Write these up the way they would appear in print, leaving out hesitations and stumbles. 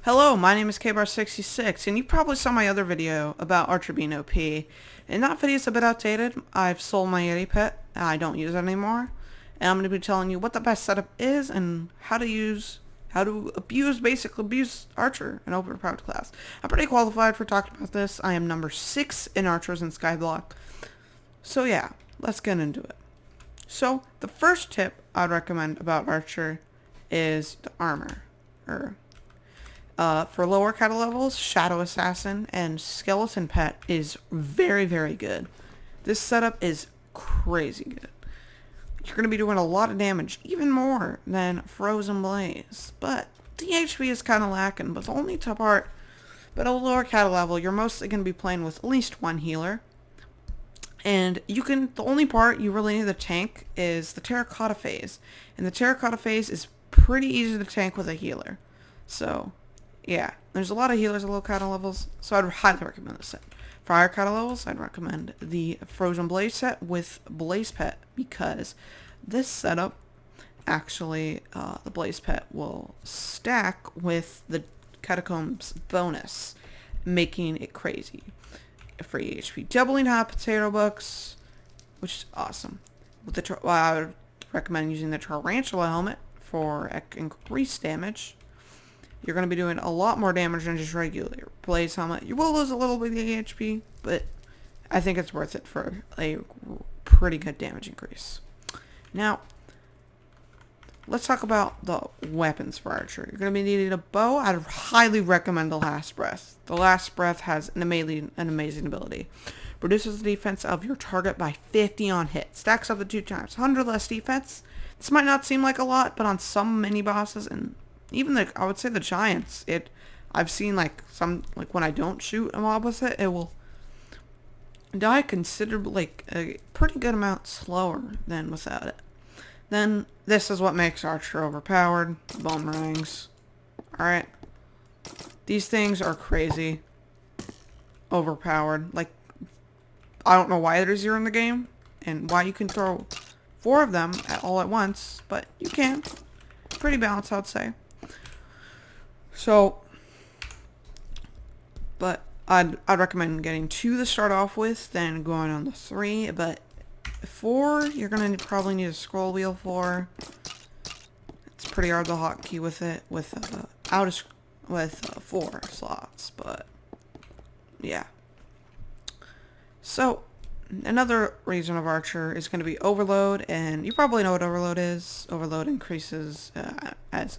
Hello, my name is KBar66, and you probably saw my other video about Archer being OP. And that video is a bit outdated. I've sold my Yeti pet, I don't use it anymore. And I'm going to be telling you what the best setup is and how to basically abuse Archer, an overpowered class. I'm pretty qualified for talking about this. I am number 6 in Archers and skyblock. So yeah, let's get into it. So, the first tip I'd recommend about Archer is the armor. For lower cattle levels, Shadow Assassin and Skeleton Pet is very, very good. This setup is crazy good. You're going to be doing a lot of damage, even more than Frozen Blaze. But the HP is kind of lacking, but the only top part. But at a lower cattle level, you're mostly going to be playing with at least one healer. And the only part you really need to tank is the Terracotta phase. And the Terracotta phase is pretty easy to tank with a healer. So, yeah, there's a lot of healers at low cattle levels, so I'd highly recommend this set. For higher cattle levels, I'd recommend the Frozen Blaze set with Blaze Pet, because this setup, actually, the Blaze Pet will stack with the Catacombs bonus, making it crazy. Free HP doubling hot potato books, which is awesome. I would recommend using the Tarantula helmet for increased damage. You're going to be doing a lot more damage than just regular Blaze helmet. You will lose a little bit of the HP, but I think it's worth it for a pretty good damage increase. Now, let's talk about the weapons for Archer. You're going to be needing a bow. I'd highly recommend the Last Breath. The Last Breath has an amazing ability. Reduces the defense of your target by 50 on hit. Stacks up to 2 times. 100 less defense. This might not seem like a lot, but on some mini bosses and even I would say the giants, I've seen when I don't shoot a mob with it, it will die considerably, a pretty good amount slower than without it. Then this is what makes Archer overpowered. Boomerangs. Alright. These things are crazy. Overpowered. I don't know why there's 0 in the game, and why you can throw 4 of them all at once, but you can. Pretty balanced, I'd say. So, but I'd recommend getting 2 to start off with, then going on to 3, but 4, you're going to probably need a scroll wheel for. It's pretty hard to hotkey with it, with 4 slots, but yeah. So, another reason of Archer is going to be Overload, and you probably know what Overload is. Overload increases as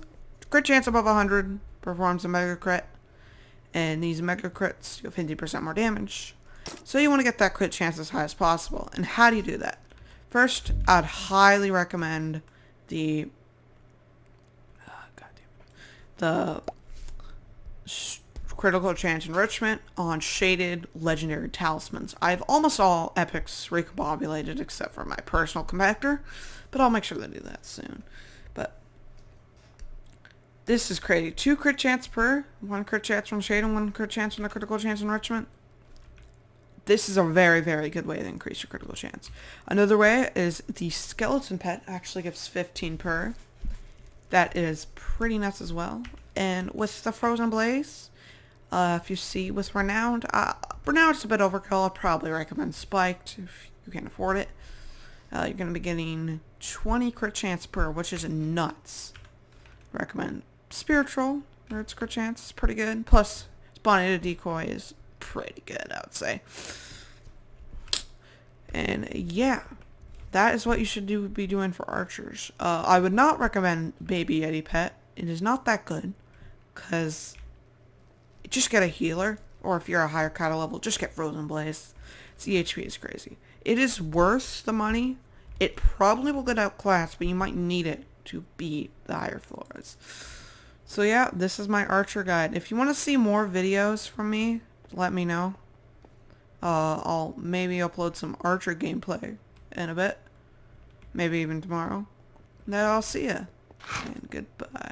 crit chance above 100, performs a mega crit, and these mega crits do 50% more damage. So you want to get that crit chance as high as possible. And how do you do that? First, I'd highly recommend the critical chance enrichment on shaded legendary talismans. I have almost all epics recombobulated except for my personal compactor, but I'll make sure to do that soon. But this is crazy. 2 crit chance per, 1 crit chance from shade and 1 crit chance from the critical chance enrichment. This is a very, very good way to increase your critical chance. Another way is the Skeleton Pet actually gives 15 per. That is pretty nuts as well. And with the Frozen Blaze, if you see with Renowned, Renowned's a bit overkill. I'd probably recommend Spiked if you can afford it. You're going to be getting 20 crit chance per, which is nuts. Recommend Spiritual, or its crit chance is pretty good. Plus, spawning a decoy is pretty good, I would say. And yeah, that is what you should be doing for Archers. I would not recommend Baby Yeti Pet. It is not that good, because just get a healer, or if you're a higher cattle level, just get Frozen Blaze. Its HP is crazy. It is worth the money. It probably will get outclassed, but you might need it to beat the higher floors. So yeah, this is my Archer guide. If you want to see more videos from me, let me know. I'll maybe upload some Archer gameplay in a bit. Maybe even tomorrow. Then I'll see ya. And goodbye.